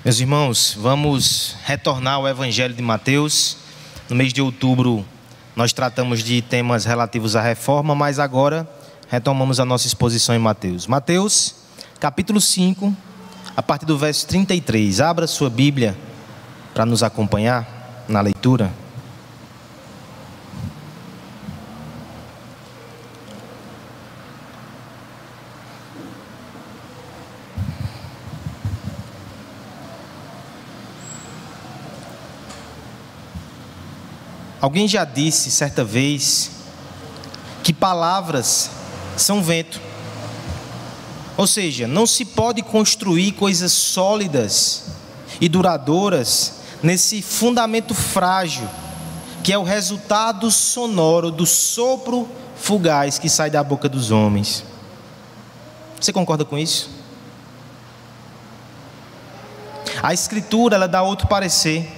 Meus irmãos, vamos retornar ao Evangelho de Mateus. No mês de outubro nós tratamos de temas relativos à reforma, mas agora retomamos a nossa exposição em Mateus. Mateus, capítulo 5, a partir do verso 33. Abra sua Bíblia para nos acompanhar na leitura. Alguém já disse certa vez que palavras são vento. Ou seja, não se pode construir coisas sólidas e duradouras nesse fundamento frágil, que é o resultado sonoro do sopro fugaz que sai da boca dos homens. Você concorda com isso? A Escritura, ela dá outro parecer.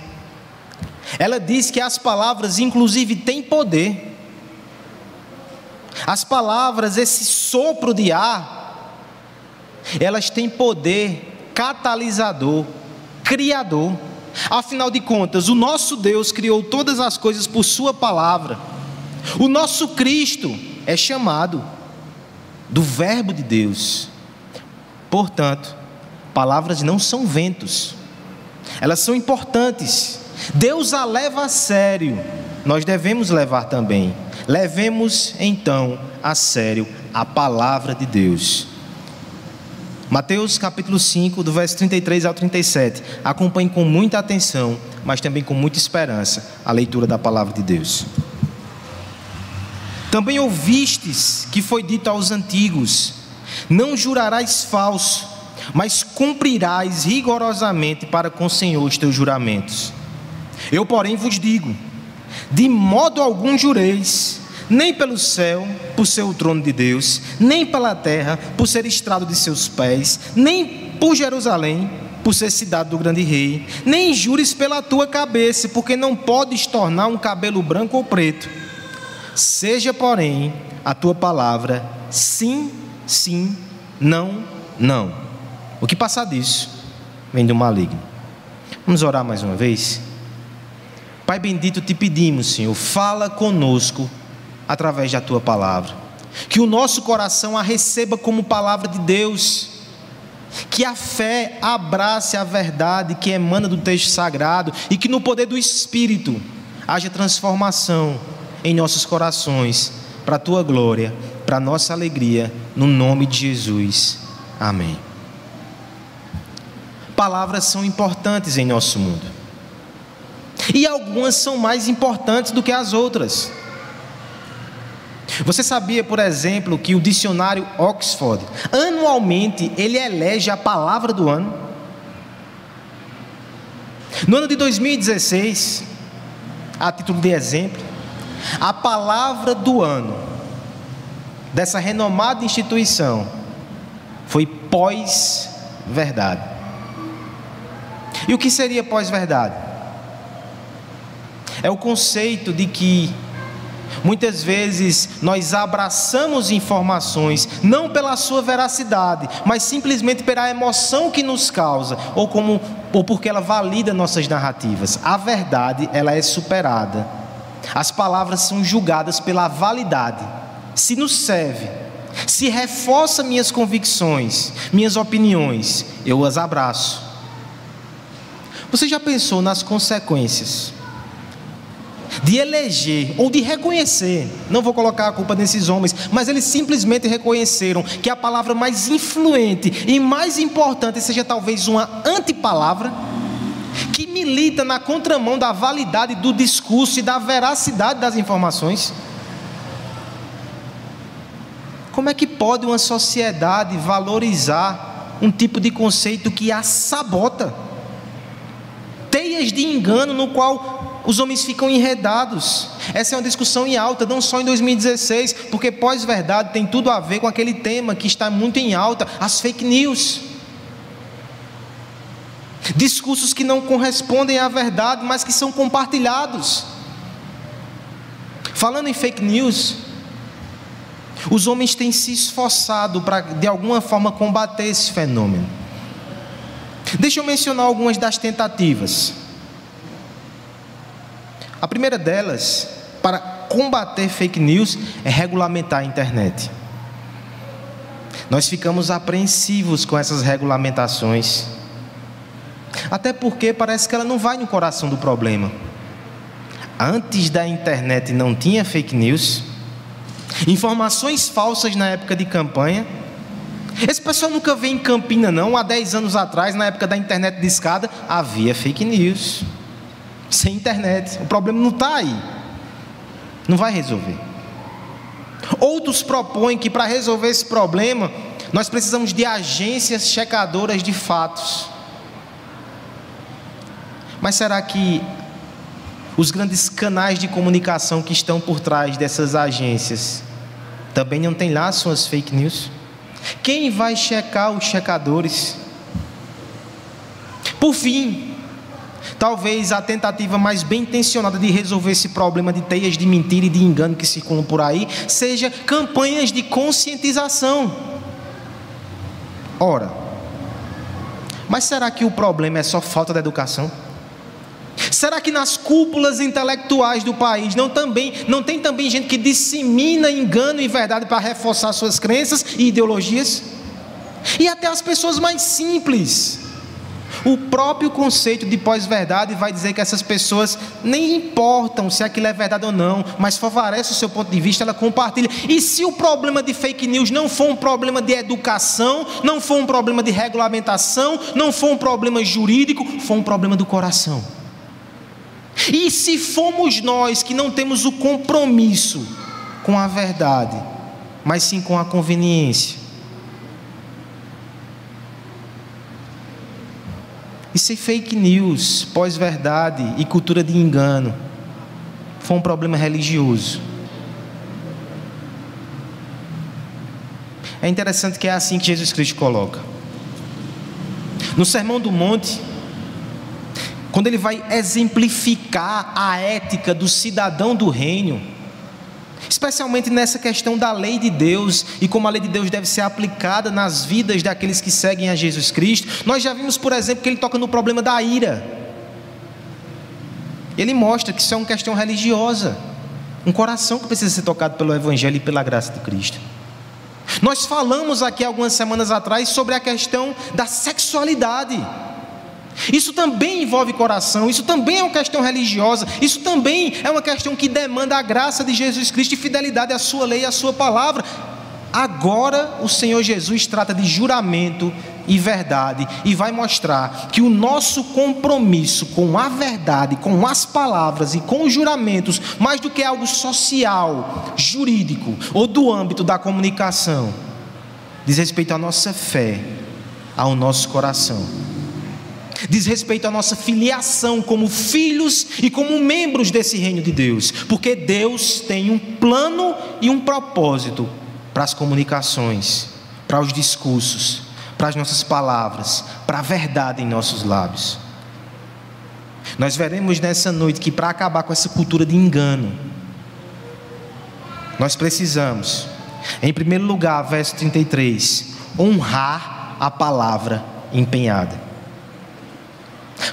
Ela diz que as palavras, inclusive, têm poder. As palavras, esse sopro de ar, elas têm poder catalisador, criador. Afinal de contas, o nosso Deus criou todas as coisas por sua palavra. O nosso Cristo é chamado do Verbo de Deus. Portanto, palavras não são ventos. Elas são importantes. Deus a leva a sério, nós devemos levar também. Levemos então a sério a palavra de Deus. Mateus capítulo 5, do verso 33 ao 37. Acompanhe com muita atenção, mas também com muita esperança, a leitura da palavra de Deus. Também ouvistes que foi dito aos antigos: não jurarás falso, mas cumprirás rigorosamente para com o Senhor os teus juramentos. Eu, porém, vos digo: de modo algum jureis, nem pelo céu, por ser o trono de Deus, nem pela terra, por ser estrado de seus pés, nem por Jerusalém, por ser cidade do grande rei, nem jures pela tua cabeça, porque não podes tornar um cabelo branco ou preto. Seja, porém, a tua palavra sim, sim, não, não. O que passar disso vem do maligno. Vamos orar mais uma vez? Pai bendito, te pedimos, Senhor, fala conosco através da tua palavra. Que o nosso coração a receba como palavra de Deus. Que a fé abrace a verdade que emana do texto sagrado. E que no poder do Espírito haja transformação em nossos corações, para a tua glória, para a nossa alegria, no nome de Jesus. Amém. Palavras são importantes em nosso mundo. E algumas são mais importantes do que as outras. Você sabia, por exemplo, que o dicionário Oxford, anualmente, ele elege a palavra do ano? No ano de 2016, a título de exemplo, a palavra do ano dessa renomada instituição foi pós-verdade. E o que seria pós-verdade? É o conceito de que muitas vezes nós abraçamos informações não pela sua veracidade, mas simplesmente pela emoção que nos causa, ou porque ela valida nossas narrativas. A verdade, ela é superada. As palavras são julgadas pela validade. Se nos serve, se reforça minhas convicções, minhas opiniões, eu as abraço. Você já pensou nas consequências de eleger ou de reconhecer? Não vou colocar a culpa nesses homens, mas eles simplesmente reconheceram que a palavra mais influente e mais importante seja talvez uma antipalavra que milita na contramão da validade do discurso e da veracidade das informações. Como é que pode uma sociedade valorizar um tipo de conceito que a sabota? Teias de engano no qual os homens ficam enredados. Essa é uma discussão em alta, não só em 2016, porque pós-verdade tem tudo a ver com aquele tema que está muito em alta, as fake news. Discursos que não correspondem à verdade, mas que são compartilhados. Falando em fake news, os homens têm se esforçado para, de alguma forma, combater esse fenômeno. Deixa eu mencionar algumas das tentativas. A primeira delas, para combater fake news, é regulamentar a internet. Nós ficamos apreensivos com essas regulamentações, até porque parece que ela não vai no coração do problema. Antes da internet não tinha fake news, informações falsas na época de campanha. Esse pessoal nunca veio em Campina não. Há 10 anos atrás, na época da internet de escada, havia fake news. Sem internet, o problema não está aí, não vai resolver. Outros propõem que para resolver esse problema nós precisamos de agências checadoras de fatos. Mas será que os grandes canais de comunicação que estão por trás dessas agências também não têm lá suas fake news? Quem vai checar os checadores? Por fim, talvez a tentativa mais bem intencionada de resolver esse problema de teias de mentira e de engano que circulam por aí seja campanhas de conscientização. Ora, mas será que o problema é só falta de educação? Será que nas cúpulas intelectuais do país não tem também gente que dissemina engano e verdade para reforçar suas crenças e ideologias? E até as pessoas mais simples. O próprio conceito de pós-verdade vai dizer que essas pessoas nem importam se aquilo é verdade ou não, mas favorece o seu ponto de vista, ela compartilha. E se o problema de fake news não for um problema de educação, não for um problema de regulamentação, não for um problema jurídico, for um problema do coração? E se fomos nós que não temos o compromisso com a verdade, mas sim com a conveniência? E se fake news, pós-verdade e cultura de engano for um problema religioso? É interessante que é assim que Jesus Cristo coloca. No Sermão do Monte, quando ele vai exemplificar a ética do cidadão do reino, especialmente nessa questão da lei de Deus e como a lei de Deus deve ser aplicada nas vidas daqueles que seguem a Jesus Cristo, nós já vimos, por exemplo, que ele toca no problema da ira. Ele mostra que isso é uma questão religiosa, um coração que precisa ser tocado pelo Evangelho e pela graça de Cristo. Nós falamos aqui algumas semanas atrás sobre a questão da sexualidade. Isso também envolve coração, isso também é uma questão religiosa, isso também é uma questão que demanda a graça de Jesus Cristo e fidelidade à sua lei e à sua palavra. Agora o Senhor Jesus trata de juramento e verdade e vai mostrar que o nosso compromisso com a verdade, com as palavras e com os juramentos, mais do que algo social, jurídico ou do âmbito da comunicação, diz respeito à nossa fé, ao nosso coração. Diz respeito à nossa filiação como filhos e como membros desse reino de Deus, porque Deus tem um plano e um propósito para as comunicações, para os discursos, para as nossas palavras, para a verdade em nossos lábios. Nós veremos nessa noite que para acabar com essa cultura de engano, nós precisamos, em primeiro lugar, verso 33, honrar a palavra empenhada.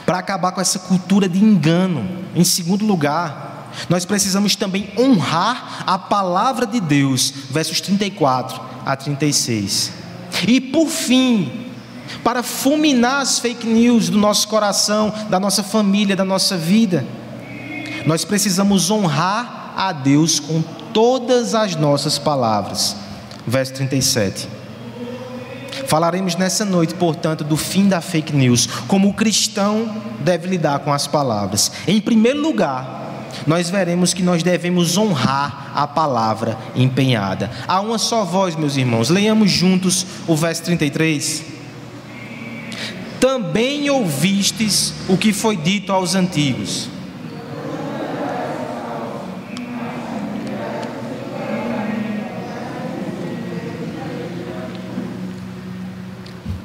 Para acabar com essa cultura de engano, em segundo lugar, nós precisamos também honrar a palavra de Deus, versos 34 a 36. E por fim, para fulminar as fake news do nosso coração, da nossa família, da nossa vida, nós precisamos honrar a Deus com todas as nossas palavras, verso 37. Falaremos nessa noite, portanto, do fim da fake news, como o cristão deve lidar com as palavras. Em primeiro lugar, nós veremos que nós devemos honrar a palavra empenhada. Há uma só voz, meus irmãos. Leiamos juntos o verso 33. Também ouvistes o que foi dito aos antigos.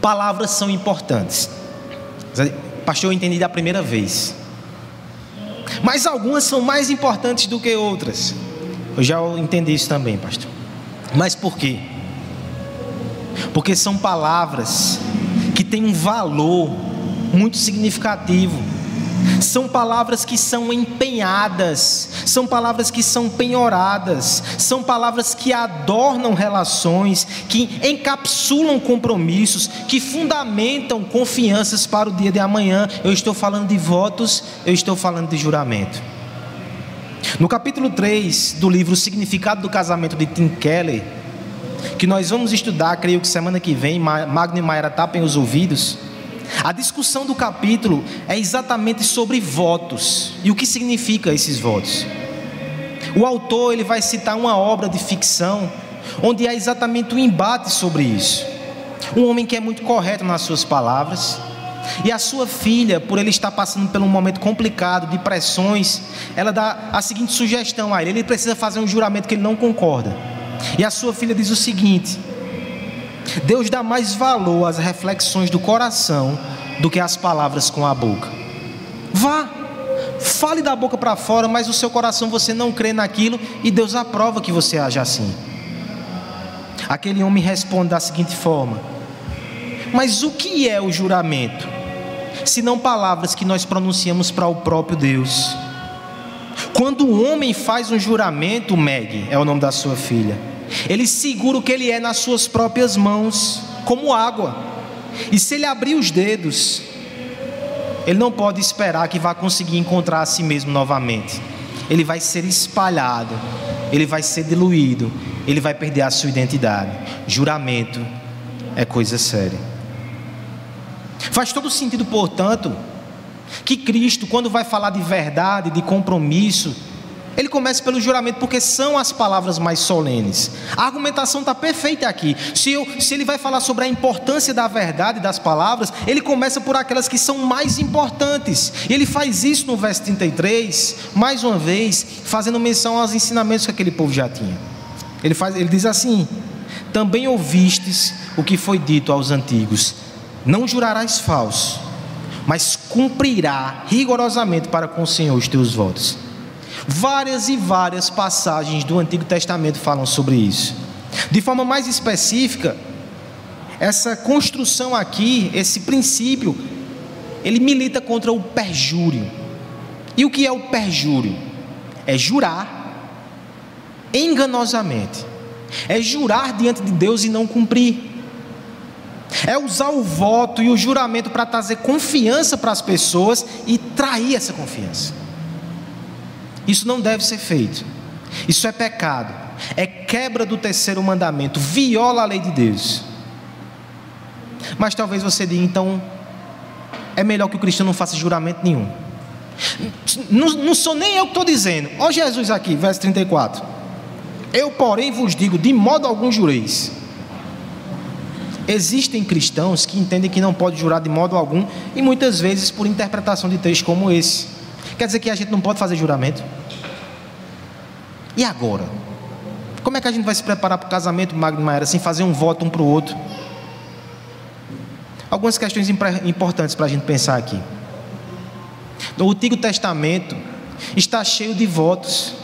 Palavras são importantes. Pastor, eu entendi da primeira vez. Mas algumas são mais importantes do que outras. Eu já entendi isso também, pastor. Mas por quê? Porque são palavras que têm um valor muito significativo. São palavras que são empenhadas, são palavras que são penhoradas, são palavras que adornam relações, que encapsulam compromissos, que fundamentam confianças para o dia de amanhã. Eu estou falando de votos, eu estou falando de juramento. No capítulo 3 do livro O Significado do Casamento, de Tim Keller, que nós vamos estudar, creio que semana que vem, Magno e Mayra tapem os ouvidos. A discussão do capítulo é exatamente sobre votos e o que significa esses votos. O autor ele vai citar uma obra de ficção onde há exatamente um embate sobre isso. Um homem que é muito correto nas suas palavras, e a sua filha, por ele estar passando por um momento complicado de pressões, ela dá a seguinte sugestão a ele: ele precisa fazer um juramento que ele não concorda. E a sua filha diz o seguinte: Deus dá mais valor às reflexões do coração do que às palavras com a boca. Vá, fale da boca para fora, mas o seu coração você não crê naquilo, e Deus aprova que você haja assim. Aquele homem responde da seguinte forma: mas o que é o juramento, senão palavras que nós pronunciamos para o próprio Deus? Quando o homem faz um juramento, Meg é o nome da sua filha, ele segura o que ele é nas suas próprias mãos, como água. E se ele abrir os dedos, ele não pode esperar que vá conseguir encontrar a si mesmo novamente. Ele vai ser espalhado, ele vai ser diluído, ele vai perder a sua identidade. Juramento é coisa séria. Faz todo sentido, portanto, que Cristo, quando vai falar de verdade, de compromisso, ele começa pelo juramento, porque são as palavras mais solenes. A argumentação está perfeita aqui. Se ele vai falar sobre a importância da verdade das palavras, ele começa por aquelas que são mais importantes. E ele faz isso no verso 33, mais uma vez, fazendo menção aos ensinamentos que aquele povo já tinha. Ele diz assim: também ouvistes o que foi dito aos antigos: não jurarás falso, mas cumprirá rigorosamente para com o Senhor os teus votos. Várias e várias passagens do Antigo Testamento falam sobre isso. De forma mais específica, essa construção aqui, esse princípio, ele milita contra o perjúrio. E o que é o perjúrio? É jurar enganosamente, é jurar diante de Deus e não cumprir, é usar o voto e o juramento para trazer confiança para as pessoas e trair essa confiança. Isso não deve ser feito. Isso é pecado, é quebra do terceiro mandamento, viola a lei de Deus. Mas talvez você diga: então é melhor que o cristão não faça juramento nenhum. Não sou nem eu que estou dizendo. Ó Jesus aqui, verso 34: eu porém vos digo, de modo algum jureis. Existem cristãos que entendem que não pode jurar de modo algum, e muitas vezes por interpretação de textos como esse. Quer dizer que a gente não pode fazer juramento? E agora? Como é que a gente vai se preparar para o casamento, Magno e Mayra, sem fazer um voto um para o outro? Algumas questões importantes para a gente pensar aqui. No Antigo Testamento está cheio de votos.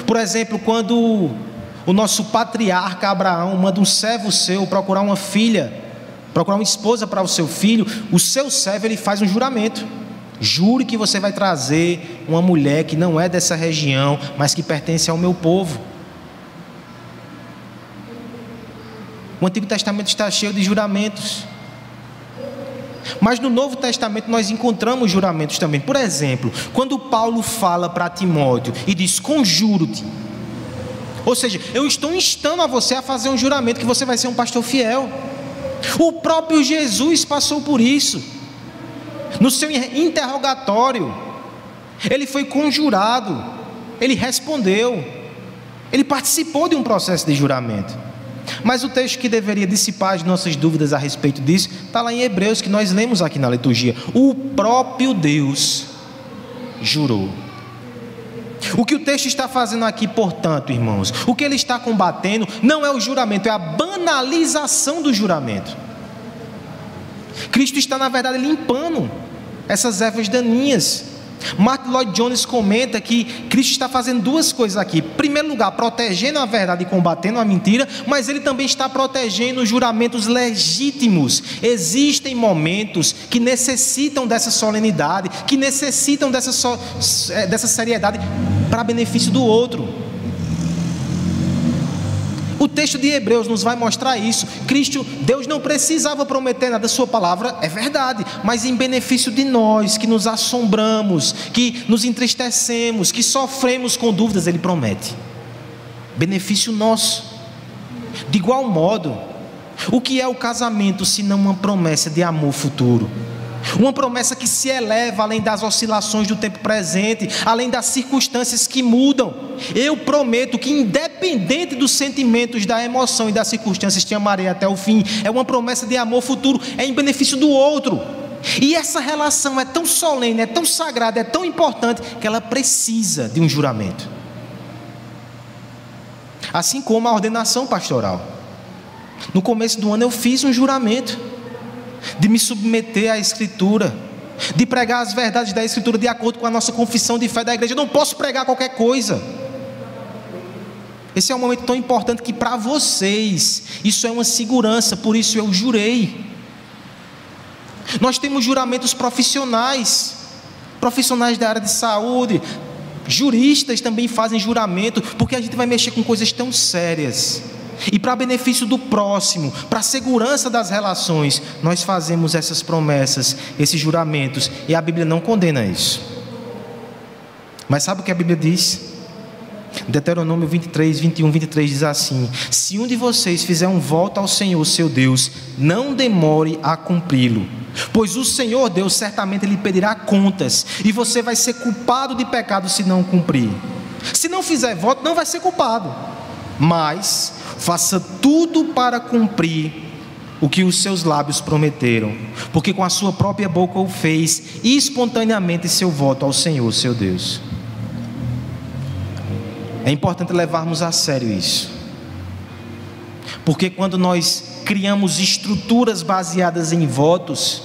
Por exemplo, quando o nosso patriarca Abraão manda um servo seu procurar uma filha, procurar uma esposa para o seu filho, o seu servo ele faz um juramento: jure que você vai trazer uma mulher que não é dessa região, mas que pertence ao meu povo. O Antigo Testamento está cheio de juramentos. Mas no Novo Testamento nós encontramos juramentos também. Por exemplo, quando Paulo fala para Timóteo e diz: conjuro-te, ou seja, eu estou instando a você a fazer um juramento que você vai ser um pastor fiel. O próprio Jesus passou por isso. No seu interrogatório, ele foi conjurado, ele respondeu, ele participou de um processo de juramento. Mas o texto que deveria dissipar as nossas dúvidas a respeito disso está lá em Hebreus, que nós lemos aqui na liturgia. O próprio Deus jurou. O que o texto está fazendo aqui, portanto, irmãos, o que ele está combatendo não é o juramento, é a banalização do juramento. Cristo está, na verdade, limpando essas ervas daninhas. Martin Lloyd Jones comenta que Cristo está fazendo duas coisas aqui. Em primeiro lugar, protegendo a verdade e combatendo a mentira, mas Ele também está protegendo os juramentos legítimos. Existem momentos que necessitam dessa solenidade, que necessitam dessa seriedade para benefício do outro. O texto de Hebreus nos vai mostrar isso. Deus não precisava prometer nada, sua palavra é verdade, mas em benefício de nós, que nos assombramos, que nos entristecemos, que sofremos com dúvidas, Ele promete. Benefício nosso. De igual modo, o que é o casamento se não uma promessa de amor futuro? Uma promessa que se eleva além das oscilações do tempo presente, além das circunstâncias que mudam. Eu prometo que, independente dos sentimentos, da emoção e das circunstâncias, te amarei até o fim. É uma promessa de amor futuro, é em benefício do outro. E essa relação é tão solene, é tão sagrada, é tão importante, que ela precisa de um juramento. Assim como a ordenação pastoral. No começo do ano eu fiz um juramento de me submeter à Escritura, de pregar as verdades da Escritura de acordo com a nossa confissão de fé da igreja. Eu não posso pregar qualquer coisa. Esse é um momento tão importante que para vocês isso é uma segurança, por isso eu jurei. Nós temos juramentos profissionais da área de saúde, juristas também fazem juramento, porque a gente vai mexer com coisas tão sérias. E para benefício do próximo, para a segurança das relações, nós fazemos essas promessas, esses juramentos, e a Bíblia não condena isso. Mas sabe o que a Bíblia diz? Deuteronômio 23, 21, 23 diz assim: se um de vocês fizer um voto ao Senhor seu Deus, não demore a cumpri-lo, pois o Senhor Deus certamente lhe pedirá contas, e você vai ser culpado de pecado se não cumprir. Se não fizer voto, não vai ser culpado, mas faça tudo para cumprir o que os seus lábios prometeram, porque com a sua própria boca o fez, e espontaneamente seu voto ao Senhor seu Deus. É importante levarmos a sério isso, porque quando nós criamos estruturas baseadas em votos,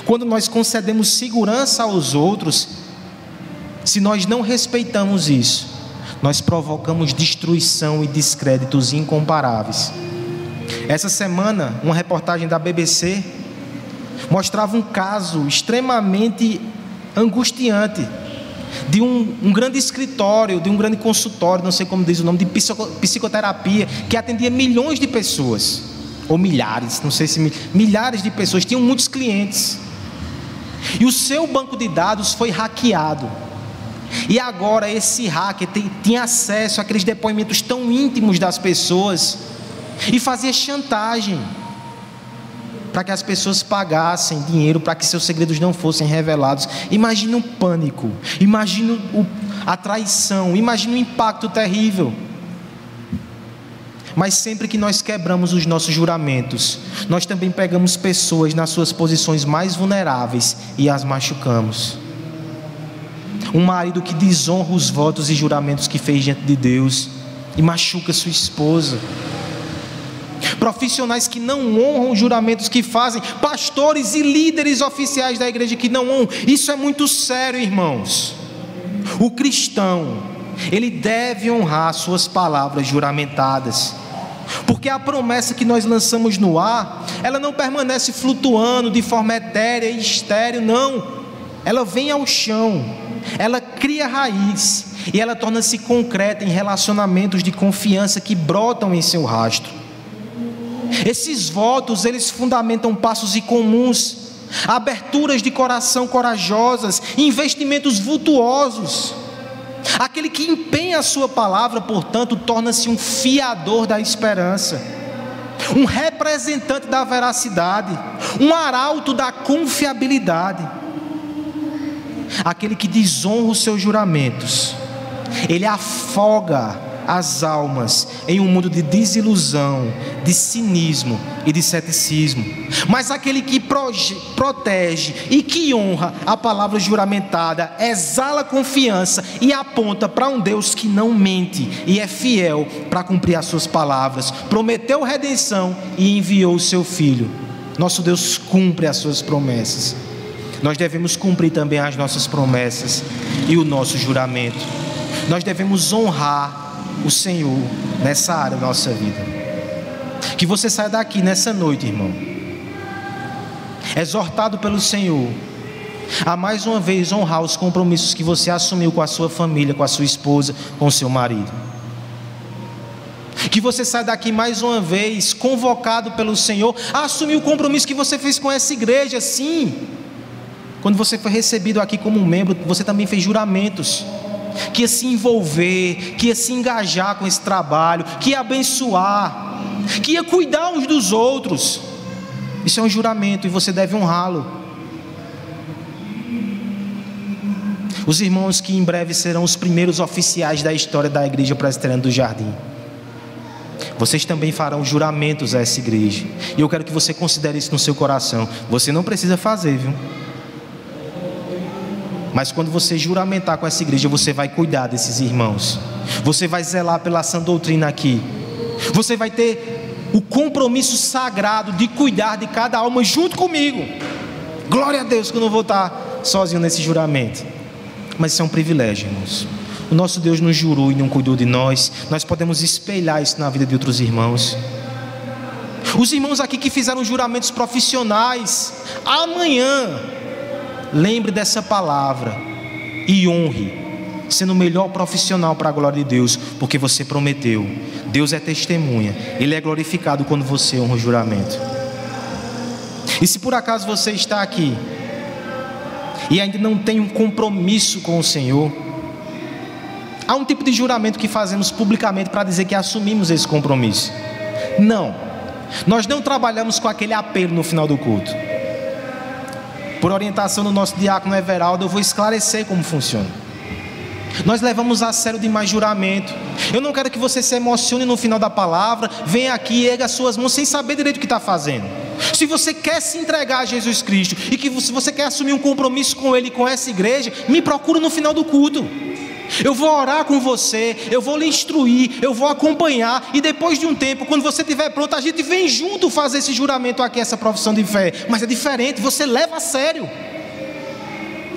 quando nós concedemos segurança aos outros, se nós não respeitamos isso, nós provocamos destruição e descréditos incomparáveis. Essa semana, uma reportagem da BBC mostrava um caso extremamente angustiante de um grande escritório, de um grande consultório, não sei como diz o nome, de psicoterapia, que atendia milhões de pessoas, ou milhares, não sei se milhares de pessoas, tinham muitos clientes, e o seu banco de dados foi hackeado. E agora esse hacker tinha acesso àqueles depoimentos tão íntimos das pessoas e fazia chantagem para que as pessoas pagassem dinheiro para que seus segredos não fossem revelados. Imagina o pânico, imagina a traição, imagina o impacto terrível. Mas sempre que nós quebramos os nossos juramentos, nós também pegamos pessoas nas suas posições mais vulneráveis e as machucamos. Um marido que desonra os votos e juramentos que fez diante de Deus e machuca sua esposa. Profissionais que não honram os juramentos que fazem. Pastores e líderes oficiais da igreja que não honram. Isso é muito sério, irmãos. O cristão, ele deve honrar suas palavras juramentadas, porque a promessa que nós lançamos no ar, ela não permanece flutuando de forma etérea e estéril, não. Ela vem ao chão, ela cria raiz e ela torna-se concreta em relacionamentos de confiança que brotam em seu rastro. Esses votos, eles fundamentam passos incomuns, aberturas de coração corajosas, investimentos vultuosos. Aquele que empenha a sua palavra, portanto, torna-se um fiador da esperança, um representante da veracidade, um arauto da confiabilidade. Aquele que desonra os seus juramentos, ele afoga as almas em um mundo de desilusão, de cinismo e de ceticismo. Mas aquele que protege e que honra a palavra juramentada, exala confiança e aponta para um Deus que não mente e é fiel para cumprir as suas palavras. Prometeu redenção e enviou o seu Filho. Nosso Deus cumpre as suas promessas. nós devemos cumprir também as nossas promessas e o nosso juramento. Nós devemos honrar o Senhor nessa área da nossa vida. Que você saia daqui nessa noite, irmão, exortado pelo Senhor a mais uma vez honrar os compromissos que você assumiu com a sua família, com a sua esposa, com o seu marido. Que você saia daqui mais uma vez convocado pelo Senhor a assumir o compromisso que você fez com essa igreja. Sim, quando você foi recebido aqui como um membro, você também fez juramentos que ia se envolver, que ia se engajar com esse trabalho, que ia abençoar, que ia cuidar uns dos outros. Isso é um juramento e você deve honrá-lo. Os irmãos que em breve serão os primeiros oficiais da história da Igreja Presbiteriana do Jardim, vocês também farão juramentos a essa igreja. E eu quero que você considere isso no seu coração. Você não precisa fazer, viu? Mas quando você juramentar com essa igreja, você vai cuidar desses irmãos. Você vai zelar pela sã doutrina aqui. Você vai ter o compromisso sagrado de cuidar de cada alma junto comigo. Glória a Deus que eu não vou estar sozinho nesse juramento. Mas isso é um privilégio, irmãos. O nosso Deus nos jurou e não cuidou de nós. Nós podemos espelhar isso na vida de outros irmãos. Os irmãos aqui que fizeram juramentos profissionais, amanhã lembre dessa palavra e honre, sendo o melhor profissional para a glória de Deus, porque você prometeu. Deus é testemunha, Ele é glorificado quando você honra o juramento. E se por acaso você está aqui e ainda não tem um compromisso com o Senhor, há um tipo de juramento que fazemos publicamente para dizer que assumimos esse compromisso. Não, nós não trabalhamos com aquele apelo no final do culto. Por orientação do nosso diácono Everaldo, eu vou esclarecer como funciona. Nós levamos a sério demais juramento. Eu não quero que você se emocione no final da palavra, venha aqui e erga as suas mãos sem saber direito o que está fazendo. Se você quer se entregar a Jesus Cristo e que se você quer assumir um compromisso com Ele e com essa igreja, me procura no final do culto. Eu vou orar com você, eu vou lhe instruir, eu vou acompanhar, e depois de um tempo, quando você estiver pronto, a gente vem junto fazer esse juramento aqui, essa profissão de fé. Mas é diferente, você leva a sério.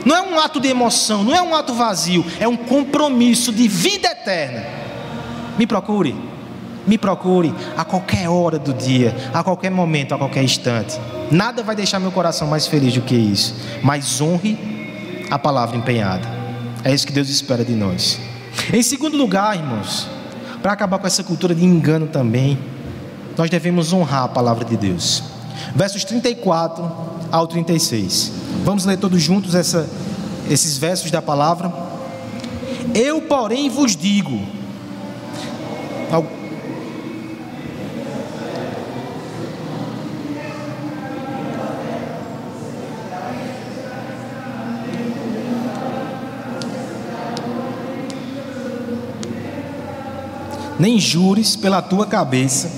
Não é um ato de emoção, não é um ato vazio, é um compromisso de vida eterna. Me procure a qualquer hora do dia, a qualquer momento, a qualquer instante. Nada vai deixar meu coração mais feliz do que isso. Mas honre a palavra empenhada. É isso que Deus espera de nós. Em segundo lugar, irmãos, para acabar com essa cultura de engano também, nós devemos honrar a palavra de Deus. Versos 34 ao 36. Vamos ler todos juntos esses versos da palavra. Eu, porém, vos digo. Nem jures pela tua cabeça,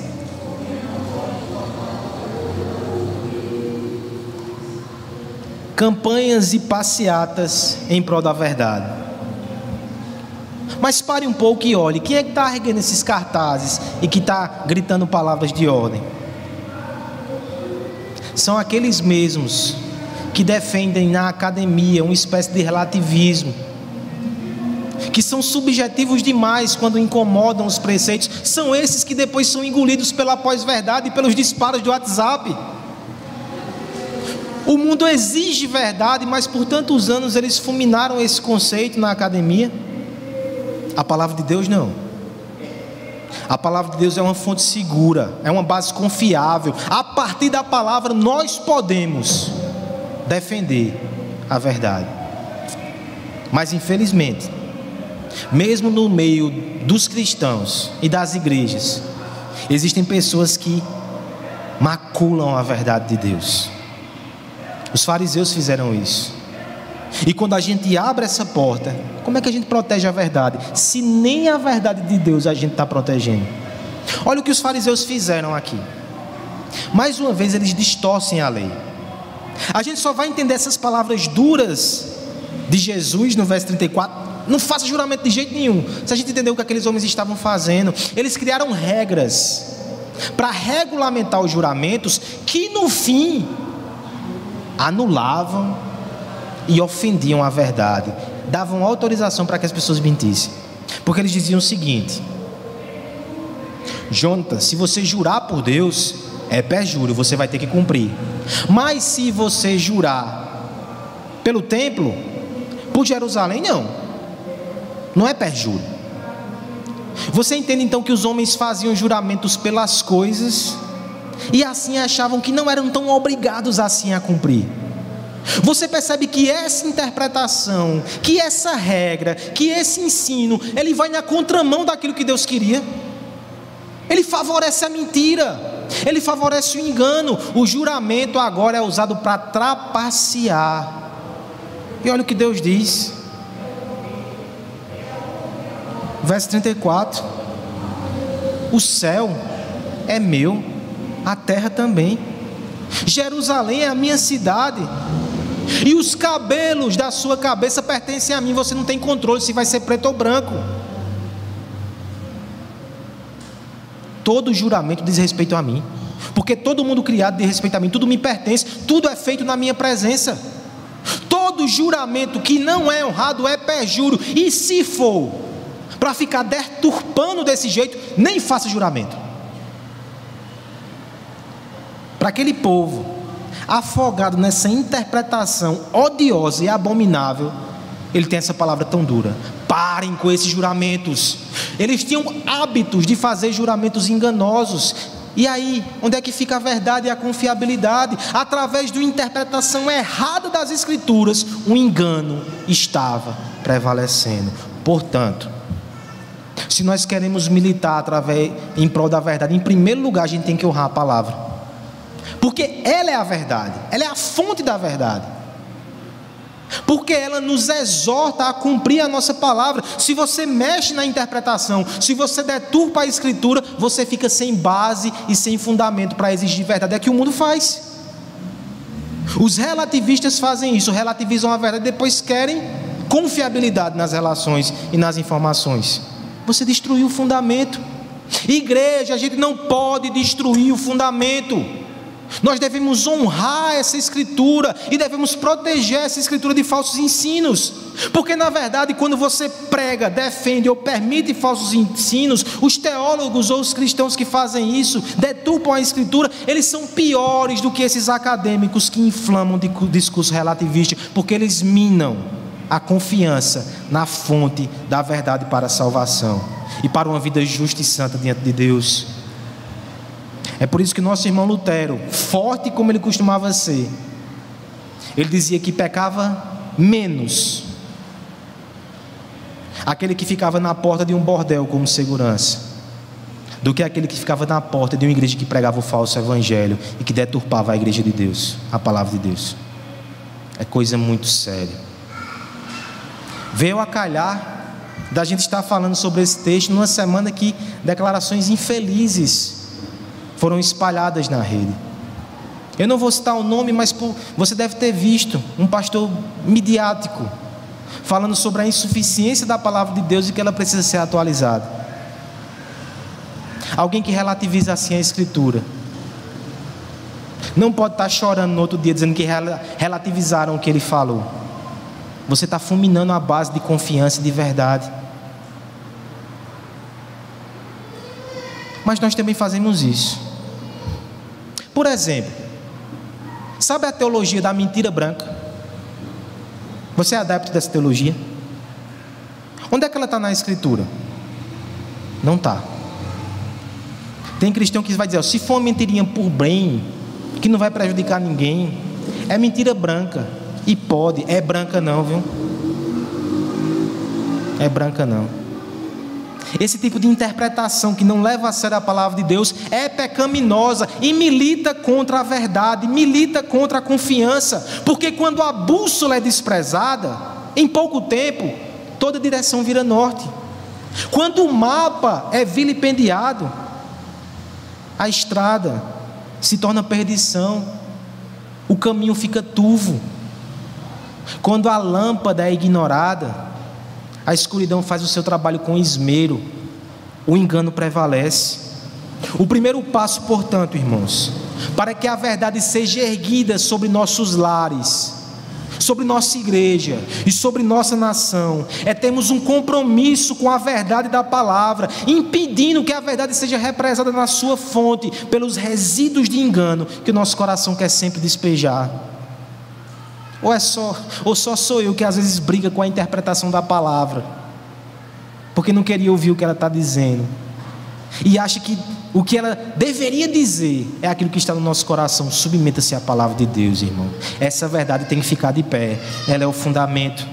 campanhas e passeatas em prol da verdade. Mas pare um pouco e olhe, quem é que está erguendo esses cartazes e que está gritando palavras de ordem? São aqueles mesmos que defendem na academia uma espécie de relativismo, que são subjetivos demais quando incomodam os preceitos. São esses que depois são engolidos pela pós-verdade e pelos disparos do WhatsApp. O mundo exige verdade, mas por tantos anos eles fulminaram esse conceito na academia. A palavra de Deus não. A palavra de Deus é uma fonte segura, é uma base confiável. A partir da palavra nós podemos defender a verdade. Mas infelizmente, mesmo no meio dos cristãos e das igrejas, existem pessoas que maculam a verdade de Deus. Os fariseus fizeram isso. E quando a gente abre essa porta, como é que a gente protege a verdade? Se nem a verdade de Deus a gente está protegendo. Olha o que os fariseus fizeram aqui. Mais uma vez eles distorcem a lei. A gente só vai entender essas palavras duras de Jesus no verso 34. Não faça juramento de jeito nenhum. Se a gente entender o que aqueles homens estavam fazendo, eles criaram regras para regulamentar os juramentos que no fim anulavam e ofendiam a verdade, davam autorização para que as pessoas mentissem, porque eles diziam o seguinte: Jonatas, se você jurar por Deus, é perjúrio, você vai ter que cumprir. Mas se você jurar pelo templo, por Jerusalém, não é perjúrio. Você entende então que os homens faziam juramentos pelas coisas e assim achavam que não eram tão obrigados assim a cumprir. Você percebe que essa interpretação, que essa regra, que esse ensino, ele vai na contramão daquilo que Deus queria. Ele favorece a mentira, ele favorece o engano. O juramento agora é usado para trapacear. E olha o que Deus diz, verso 34: o céu é meu, a terra também. Jerusalém é a minha cidade, e os cabelos da sua cabeça pertencem a mim. Você não tem controle se vai ser preto ou branco. Todo juramento diz respeito a mim, porque todo mundo criado diz respeito a mim, tudo me pertence, tudo é feito na minha presença. Todo juramento que não é honrado é perjúrio, e se for para ficar deturpando desse jeito, nem faça juramento. Para aquele povo afogado nessa interpretação odiosa e abominável, ele tem essa palavra tão dura: parem com esses juramentos. Eles tinham hábitos de fazer juramentos enganosos. E aí, onde é que fica a verdade e a confiabilidade? Através de uma interpretação errada das Escrituras, o engano estava prevalecendo. Portanto, se nós queremos militar em prol da verdade, em primeiro lugar a gente tem que honrar a palavra, porque ela é a verdade, ela é a fonte da verdade, porque ela nos exorta a cumprir a nossa palavra. Se você mexe na interpretação, se você deturpa a Escritura, você fica sem base e sem fundamento para exigir verdade. É que o mundo faz. Os relativistas fazem isso, relativizam a verdade e depois querem confiabilidade nas relações e nas informações. Você destruiu o fundamento. Igreja, a gente não pode destruir o fundamento. Nós devemos honrar essa Escritura e devemos proteger essa Escritura de falsos ensinos, porque na verdade, quando você prega, defende ou permite falsos ensinos, os teólogos ou os cristãos que fazem isso, deturpam a Escritura, eles são piores do que esses acadêmicos que inflamam de discurso relativista, porque eles minam a confiança na fonte da verdade para a salvação e para uma vida justa e santa diante de Deus. É por isso que nosso irmão Lutero, forte como ele costumava ser, ele dizia que pecava menos aquele que ficava na porta de um bordel como segurança, do que aquele que ficava na porta de uma igreja que pregava o falso evangelho e que deturpava a igreja de Deus, a palavra de Deus. É coisa muito séria. Veio a calhar da gente estar falando sobre esse texto numa semana que declarações infelizes foram espalhadas na rede. Eu não vou citar o nome, mas você deve ter visto um pastor midiático falando sobre a insuficiência da palavra de Deus e que ela precisa ser atualizada. Alguém que relativiza assim a Escritura não pode estar chorando no outro dia dizendo que relativizaram o que ele falou. Você está fulminando a base de confiança e de verdade. Mas nós também fazemos isso. Por exemplo, sabe a teologia da mentira branca? Você é adepto dessa teologia? Onde é que ela está na Escritura? Não está. Tem cristão que vai dizer: se for uma mentirinha por bem, que não vai prejudicar ninguém, é mentira branca. E pode, é branca não, viu? É branca não. Esse tipo de interpretação que não leva a sério a palavra de Deus é pecaminosa e milita contra a verdade, milita contra a confiança, porque quando a bússola é desprezada, em pouco tempo, toda direção vira norte. Quando o mapa é vilipendiado, a estrada se torna perdição, o caminho fica turvo. Quando a lâmpada é ignorada, a escuridão faz o seu trabalho com esmero, o engano prevalece. O primeiro passo, portanto, irmãos, para que a verdade seja erguida sobre nossos lares, sobre nossa igreja e sobre nossa nação é termos um compromisso com a verdade da palavra, impedindo que a verdade seja represada na sua fonte pelos resíduos de engano que o nosso coração quer sempre despejar. Ou só sou eu que às vezes briga com a interpretação da palavra, porque não queria ouvir o que ela está dizendo, e acha que o que ela deveria dizer é aquilo que está no nosso coração. Submeta-se à palavra de Deus, irmão. Essa verdade tem que ficar de pé, ela é o fundamento.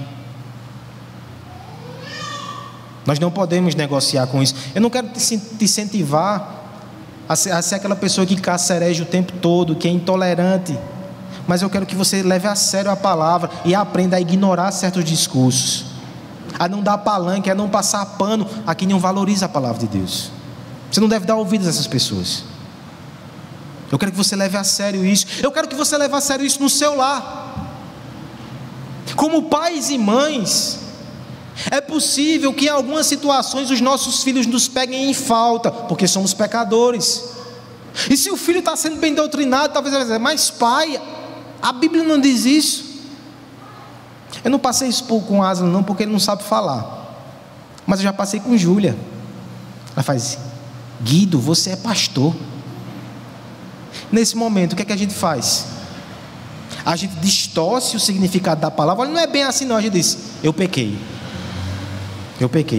Nós não podemos negociar com isso. Eu não quero te incentivar a ser aquela pessoa que cacereja o tempo todo, que é intolerante, mas eu quero que você leve a sério a palavra e aprenda a ignorar certos discursos, a não dar palanque, a não passar pano a quem não valoriza a palavra de Deus. Você não deve dar ouvidos a essas pessoas. Eu quero que você leve a sério isso. Eu quero que você leve a sério isso no seu lar. Como pais e mães, é possível que em algumas situações os nossos filhos nos peguem em falta, porque somos pecadores. E se o filho está sendo bem doutrinado, talvez ele vai dizer: mas pai, a Bíblia não diz isso. Eu não passei isso com Aslan não, porque ele não sabe falar, mas eu já passei com Júlia. Ela faz: Guido, você é pastor. Nesse momento, o que é que a gente faz? A gente distorce o significado da palavra. Olha, não é bem assim não. A gente diz: eu pequei,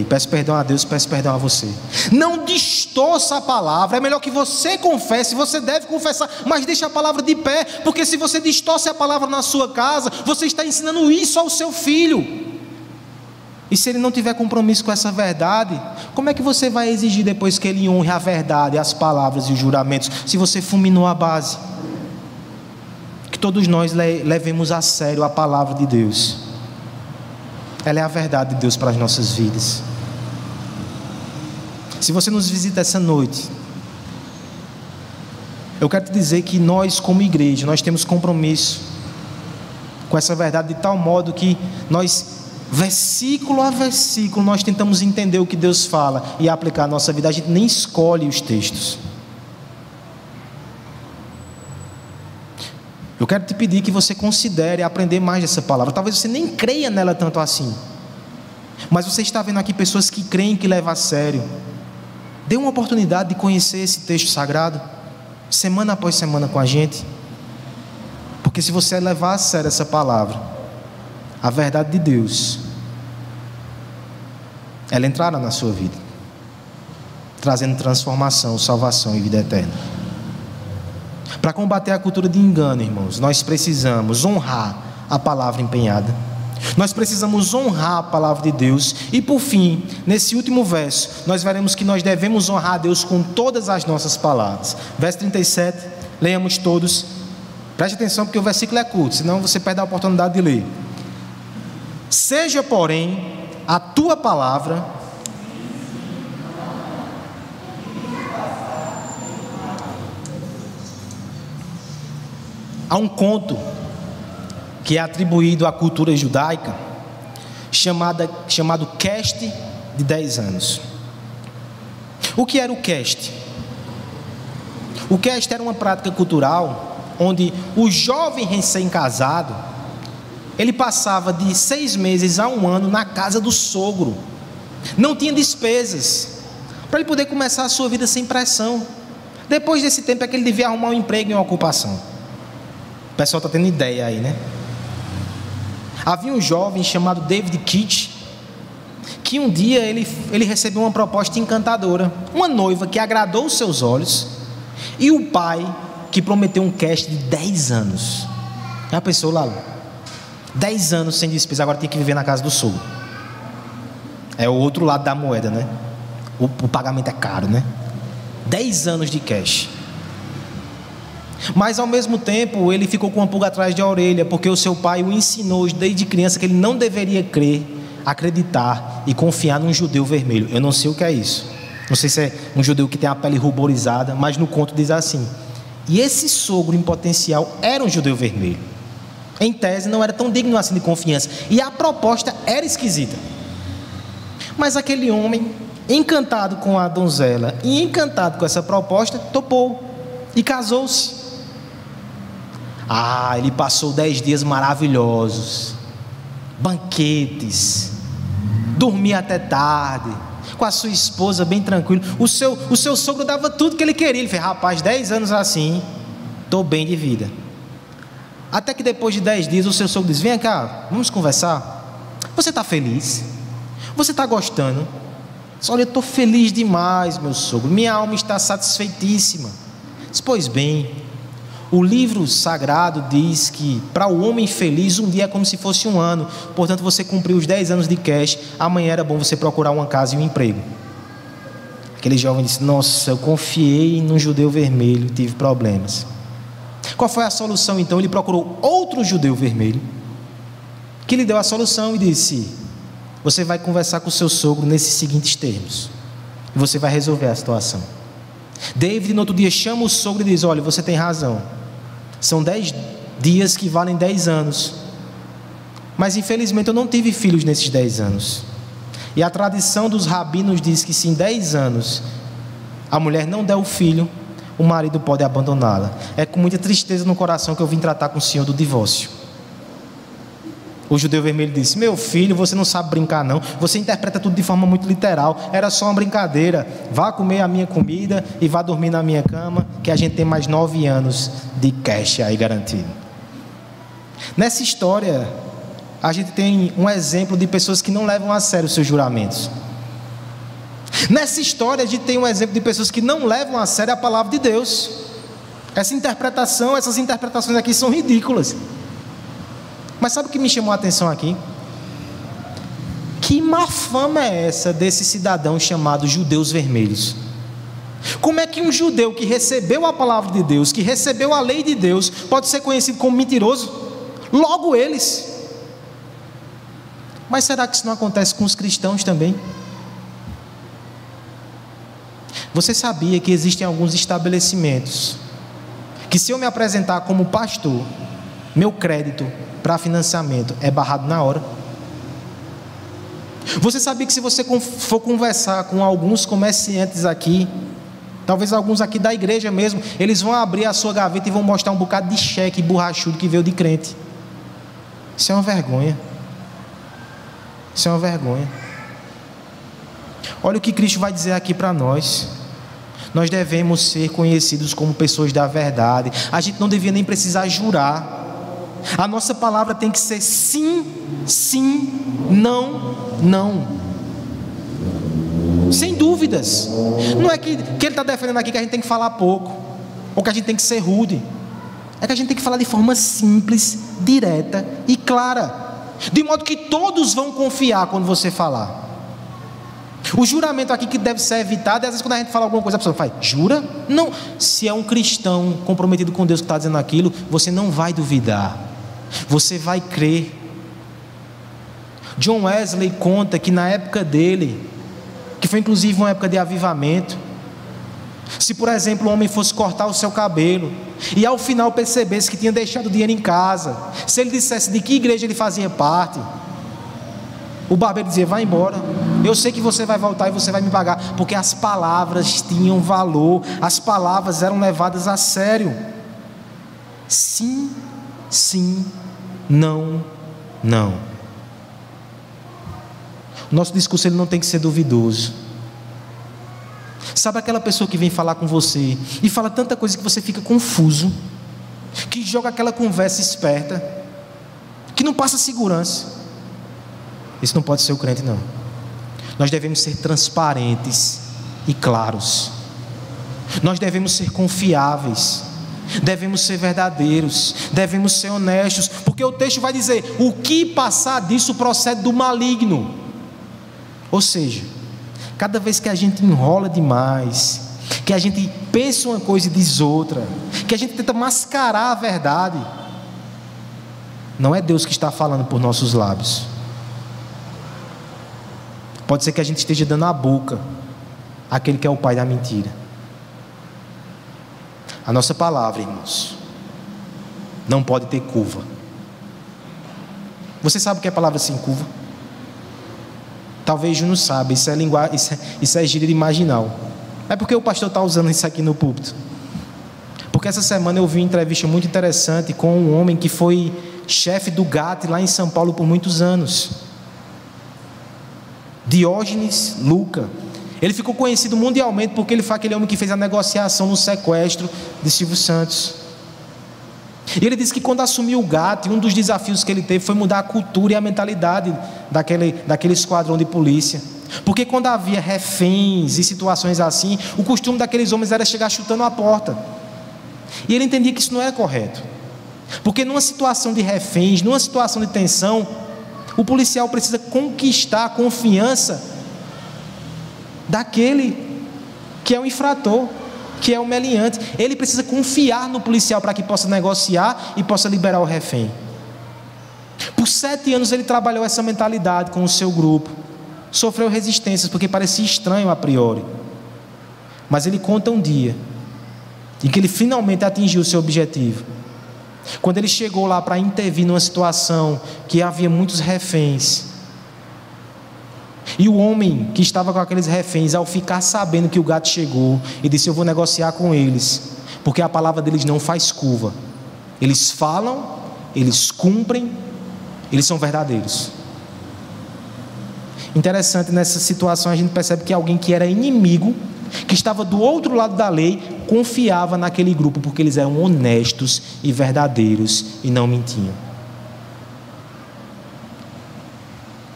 peço perdão a Deus, peço perdão a você. Não distorça a palavra. É melhor que você confesse, você deve confessar, mas deixe a palavra de pé, porque se você distorce a palavra na sua casa, você está ensinando isso ao seu filho. E se ele não tiver compromisso com essa verdade, como é que você vai exigir depois que ele honre a verdade, as palavras e os juramentos, se você fulminou a base? Que todos nós levemos a sério a palavra de Deus. Ela é a verdade de Deus para as nossas vidas. Se você nos visita essa noite, eu quero te dizer que nós, como igreja, nós temos compromisso com essa verdade, de tal modo que nós, versículo a versículo, nós tentamos entender o que Deus fala e aplicar a nossa vida. A gente nem escolhe os textos. Eu quero te pedir que você considere aprender mais dessa palavra. Talvez você nem creia nela tanto assim, mas você está vendo aqui pessoas que creem, que levam a sério. Dê uma oportunidade de conhecer esse texto sagrado, semana após semana com a gente, porque se você levar a sério essa palavra, a verdade de Deus, ela entrará na sua vida, trazendo transformação, salvação e vida eterna. Para combater a cultura de engano, irmãos, nós precisamos honrar a palavra empenhada. Nós precisamos honrar a palavra de Deus. E por fim, nesse último verso, nós veremos que nós devemos honrar a Deus com todas as nossas palavras. Verso 37, leiamos todos. Preste atenção, porque o versículo é curto, senão você perde a oportunidade de ler. Seja, porém, a tua palavra há um conto que é atribuído à cultura judaica, chamado cast de 10 anos. O que era o cast? O cast era uma prática cultural onde o jovem recém-casado, ele passava de 6 meses a 1 ano na casa do sogro. Não tinha despesas, para ele poder começar a sua vida sem pressão. Depois desse tempo é que ele devia arrumar um emprego e uma ocupação. O pessoal está tendo ideia aí, né? Havia um jovem chamado David Keith, que um dia ele recebeu uma proposta encantadora, uma noiva que agradou os seus olhos, e o pai que prometeu um cast de 10 anos. Já pensou, Lalo? 10 anos sem despesa, agora tem que viver na casa do sogro. É o outro lado da moeda, né? O pagamento é caro, né? 10 anos de cash. Mas ao mesmo tempo ele ficou com uma pulga atrás da orelha, porque o seu pai o ensinou desde criança que ele não deveria crer, acreditar e confiar num judeu vermelho. Eu não sei o que é isso, não sei se é um judeu que tem a pele ruborizada, mas no conto diz assim. E esse sogro em potencial era um judeu vermelho. Em tese não era tão digno assim de confiança, e a proposta era esquisita. Mas aquele homem, encantado com a donzela e encantado com essa proposta, topou e casou-se. Ele passou 10 dias maravilhosos, banquetes, dormia até tarde, com a sua esposa bem tranquilo. O seu sogro dava tudo que ele queria. Ele fez: rapaz, 10 anos assim, estou bem de vida. Até que depois de 10 dias o seu sogro diz: vem cá, vamos conversar. Você está feliz? Você está gostando? Olha, eu estou feliz demais, meu sogro, minha alma está satisfeitíssima. Diz: pois bem, o livro sagrado diz que para o homem feliz um dia é como se fosse um ano. Portanto, você cumpriu os 10 anos de cash, amanhã era bom você procurar uma casa e um emprego. Aquele jovem disse: nossa, eu confiei num judeu vermelho, tive problemas. Qual foi a solução então? Ele procurou outro judeu vermelho, que lhe deu a solução e disse: você vai conversar com o seu sogro nesses seguintes termos, e você vai resolver a situação. David no outro dia chama o sogro e diz: olha, você tem razão, são 10 dias que valem 10 anos, mas infelizmente eu não tive filhos nesses 10 anos, e a tradição dos rabinos diz que se em 10 anos a mulher não der o filho, o marido pode abandoná-la. É com muita tristeza no coração que eu vim tratar com o senhor do divórcio. O judeu vermelho disse: meu filho, você não sabe brincar não, você interpreta tudo de forma muito literal, era só uma brincadeira, vá comer a minha comida e vá dormir na minha cama, que a gente tem mais 9 anos de cash aí garantido. Nessa história a gente tem um exemplo de pessoas que não levam a sério os seus juramentos. Nessa história a gente tem um exemplo de pessoas que não levam a sério a palavra de Deus. Essas interpretações aqui são ridículas. Mas sabe o que me chamou a atenção aqui? Que má fama é essa desse cidadão chamado judeus vermelhos? Como é que um judeu que recebeu a palavra de Deus, que recebeu a lei de Deus, pode ser conhecido como mentiroso? Logo eles. Mas será que isso não acontece com os cristãos também? Você sabia que existem alguns estabelecimentos que, se eu me apresentar como pastor, meu crédito para financiamento é barrado na hora? Você sabia que se você for conversar com alguns comerciantes aqui, talvez alguns aqui da igreja mesmo, eles vão abrir a sua gaveta e vão mostrar um bocado de cheque borrachudo que veio de crente? Isso é uma vergonha. Isso é uma vergonha. Olha o que Cristo vai dizer aqui para nós. Nós devemos ser conhecidos como pessoas da verdade. A gente não devia nem precisar jurar. A nossa palavra tem que ser sim, sim, não, não. Sem dúvidas. Não é que ele está defendendo aqui que a gente tem que falar pouco, ou que a gente tem que ser rude. É que a gente tem que falar de forma simples, direta e clara, de modo que todos vão confiar quando você falar. O juramento aqui que deve ser evitado, às vezes quando a gente fala alguma coisa, a pessoa fala: jura? Não. Se é um cristão comprometido com Deus que está dizendo aquilo, você não vai duvidar, você vai crer. John Wesley conta que na época dele, que foi inclusive uma época de avivamento, se por exemplo um homem fosse cortar o seu cabelo e ao final percebesse que tinha deixado o dinheiro em casa, se ele dissesse de que igreja ele fazia parte, o barbeiro dizia: vai embora, eu sei que você vai voltar e você vai me pagar, porque as palavras tinham valor, as palavras eram levadas a sério. Sim, sim, não, não. O nosso discurso ele não tem que ser duvidoso. Sabe aquela pessoa que vem falar com você e fala tanta coisa que você fica confuso, que joga aquela conversa esperta, que não passa segurança? Isso não pode ser o crente, não. Nós devemos ser transparentes e claros. Nós devemos ser confiáveis, devemos ser verdadeiros, devemos ser honestos, porque o texto vai dizer: o que passar disso procede do maligno. Ou seja, cada vez que a gente enrola demais, que a gente pensa uma coisa e diz outra, que a gente tenta mascarar a verdade, não é Deus que está falando por nossos lábios. Pode ser que a gente esteja dando a boca àquele que é o pai da mentira. A nossa palavra, irmãos, não pode ter curva. Você sabe o que é palavra sem curva? Talvez não saiba, isso é gíria de marginal. É porque o pastor está usando isso aqui no púlpito. Porque essa semana eu vi uma entrevista muito interessante com um homem que foi chefe do GAT lá em São Paulo por muitos anos. Diógenes Luca. Ele ficou conhecido mundialmente porque ele foi aquele homem que fez a negociação no sequestro de Silvio Santos. E ele disse que quando assumiu o GAT, um dos desafios que ele teve foi mudar a cultura e a mentalidade daquele esquadrão de polícia. Porque quando havia reféns e situações assim, o costume daqueles homens era chegar chutando a porta. E ele entendia que isso não era correto. Porque numa situação de reféns, numa situação de tensão, o policial precisa conquistar a confiança daquele que é o infrator, que é o meliante. Ele precisa confiar no policial para que possa negociar e possa liberar o refém. Por 7 anos ele trabalhou essa mentalidade com o seu grupo. Sofreu resistências porque parecia estranho a priori. Mas ele conta um dia em que ele finalmente atingiu o seu objetivo. Quando ele chegou lá para intervir numa situação que havia muitos reféns, e o homem que estava com aqueles reféns, ao ficar sabendo que o GAT chegou, ele disse: eu vou negociar com eles, porque a palavra deles não faz curva. Eles falam, eles cumprem, eles são verdadeiros. Interessante, nessa situação a gente percebe que alguém que era inimigo, que estava do outro lado da lei, confiava naquele grupo, porque eles eram honestos e verdadeiros e não mentiam.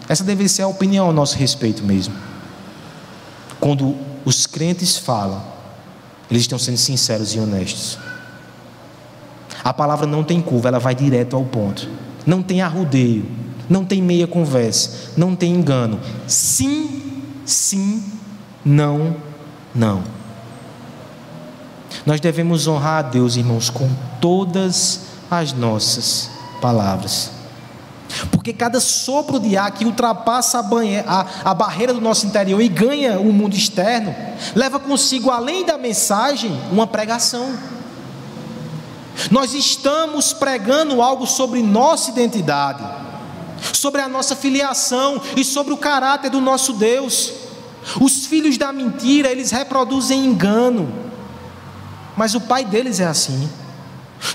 Essa deve ser a opinião a nosso respeito mesmo. Quando os crentes falam, eles estão sendo sinceros e honestos. A palavra não tem curva, ela vai direto ao ponto. Não tem arrudeio, não tem meia conversa, não tem engano. Sim, sim, não, não. Nós devemos honrar a Deus, irmãos, com todas as nossas palavras. Porque cada sopro de ar que ultrapassa a barreira do nosso interior e ganha o mundo externo, leva consigo, além da mensagem, uma pregação. Nós estamos pregando algo sobre nossa identidade, sobre a nossa filiação e sobre o caráter do nosso Deus. Os filhos da mentira, eles reproduzem engano, mas o pai deles é assim.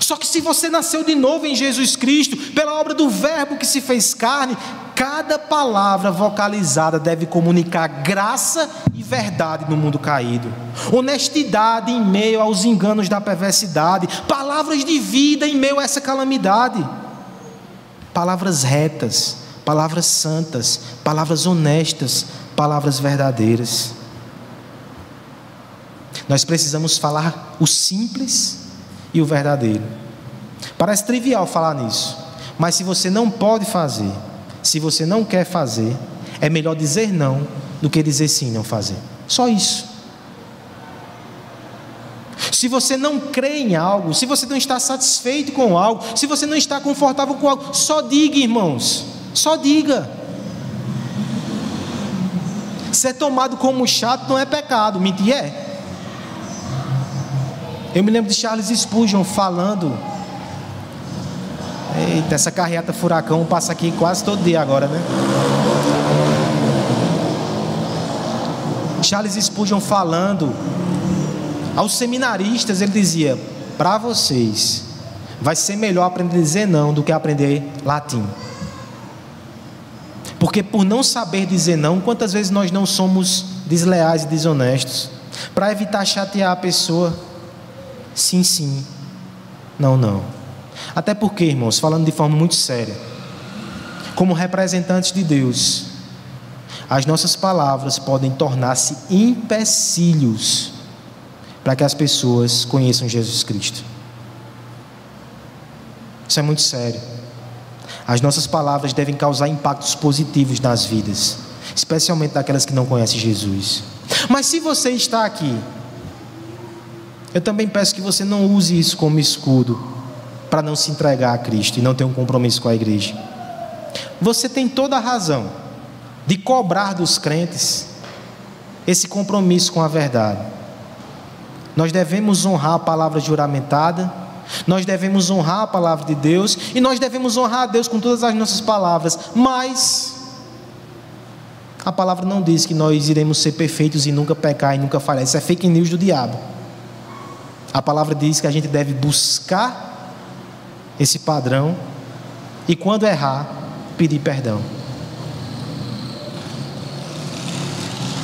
Só que se você nasceu de novo em Jesus Cristo, pela obra do Verbo que se fez carne, cada palavra vocalizada deve comunicar graça e verdade no mundo caído, honestidade em meio aos enganos da perversidade, palavras de vida em meio a essa calamidade, palavras retas, palavras santas, palavras honestas, palavras verdadeiras. Nós precisamos falar o simples e o verdadeiro. Parece trivial falar nisso, mas se você não pode fazer, se você não quer fazer, é melhor dizer não do que dizer sim, não fazer. Só isso. Se você não crê em algo, se você não está satisfeito com algo, se você não está confortável com algo, só diga, irmãos, só diga. Ser tomado como chato não é pecado, mentir é. Eu me lembro de Charles Spurgeon falando. Eita, essa carreata furacão passa aqui quase todo dia agora, né? Charles Spurgeon falando aos seminaristas, ele dizia: para vocês vai ser melhor aprender a dizer não do que aprender latim. Porque por não saber dizer não, quantas vezes nós não somos desleais e desonestos, para evitar chatear a pessoa. Sim, sim, não, não. Até porque, irmãos, falando de forma muito séria, como representantes de Deus, as nossas palavras podem tornar-se empecilhos para que as pessoas conheçam Jesus Cristo. Isso é muito sério. As nossas palavras devem causar impactos positivos nas vidas, especialmente daquelas que não conhecem Jesus. Mas se você está aqui, eu também peço que você não use isso como escudo para não se entregar a Cristo e não ter um compromisso com a igreja. Você tem toda a razão de cobrar dos crentes esse compromisso com a verdade. Nós devemos honrar a palavra juramentada, nós devemos honrar a palavra de Deus e nós devemos honrar a Deus com todas as nossas palavras, mas a palavra não diz que nós iremos ser perfeitos e nunca pecar e nunca falhar. Isso é fake news do diabo. A palavra diz que a gente deve buscar esse padrão e, quando errar, pedir perdão.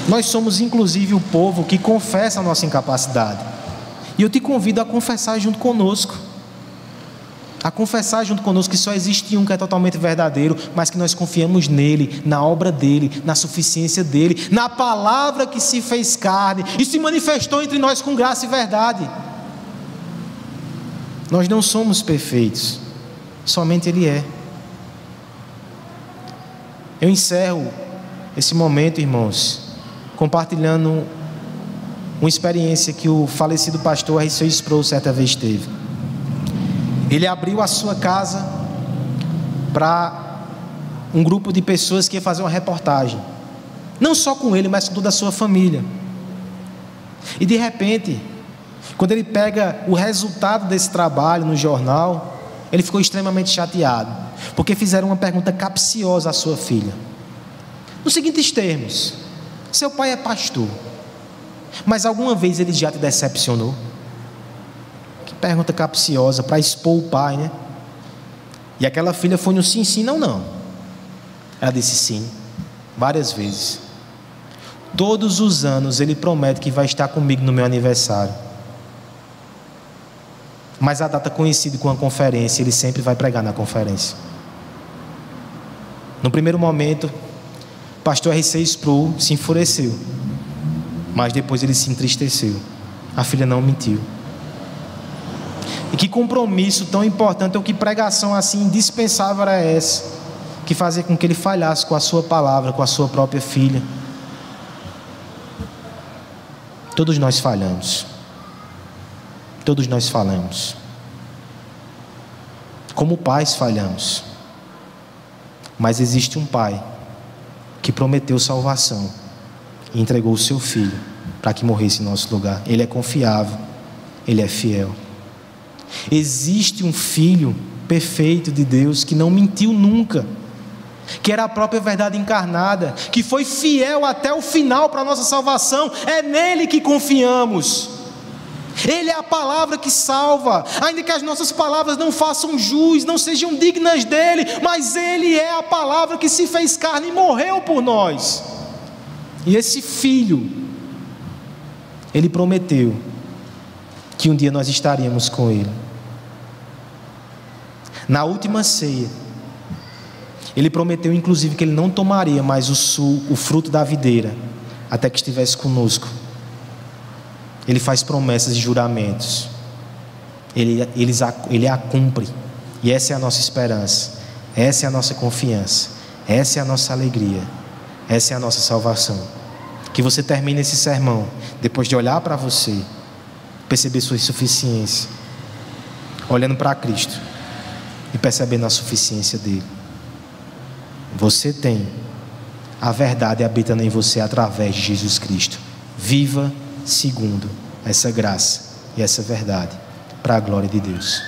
Nós somos inclusive o povo que confessa a nossa incapacidade. E eu te convido a confessar junto conosco. A confessar junto conosco que só existe um que é totalmente verdadeiro, mas que nós confiamos nele, na obra dele, na suficiência dele, na palavra que se fez carne e se manifestou entre nós com graça e verdade. Nós não somos perfeitos, somente ele é. Eu encerro esse momento, irmãos, compartilhando uma experiência que o falecido pastor R.C. Sproul certa vez teve. Ele abriu a sua casa para um grupo de pessoas que ia fazer uma reportagem, não só com ele, mas com toda a sua família. E de repente, quando ele pega o resultado desse trabalho no jornal, ele ficou extremamente chateado, porque fizeram uma pergunta capciosa à sua filha, nos seguintes termos: seu pai é pastor, mas alguma vez ele já te decepcionou? Que pergunta capciosa para expor o pai, né? E aquela filha foi no sim, sim, não, não. Ela disse sim, várias vezes. Todos os anos ele promete que vai estar comigo no meu aniversário, mas a data coincide com a conferência, ele sempre vai pregar na conferência. No primeiro momento, o pastor R.C. Sproul se enfureceu, mas depois ele se entristeceu. A filha não mentiu. E que compromisso tão importante, ou que pregação assim indispensável era essa, que fazia com que ele falhasse com a sua palavra, com a sua própria filha. Todos nós falhamos. Todos nós falhamos. Como pais falhamos. Mas existe um pai que prometeu salvação e entregou o seu filho para que morresse em nosso lugar. Ele é confiável, ele é fiel. Existe um filho perfeito de Deus que não mentiu nunca, que era a própria verdade encarnada, que foi fiel até o final para a nossa salvação. É nele que confiamos. Ele é a palavra que salva, ainda que as nossas palavras não façam jus, não sejam dignas dele, mas ele é a palavra que se fez carne e morreu por nós. E esse filho, ele prometeu que um dia nós estaríamos com ele. Na última ceia, ele prometeu inclusive que ele não tomaria mais o fruto da videira até que estivesse conosco. Ele faz promessas e juramentos, ele a cumpre. E essa é a nossa esperança, essa é a nossa confiança, essa é a nossa alegria, essa é a nossa salvação. Que você termine esse sermão, depois de olhar para você, perceber sua insuficiência, olhando para Cristo e percebendo a suficiência dele. Você tem a verdade habitando em você através de Jesus Cristo. Viva segundo essa graça e essa verdade, para a glória de Deus.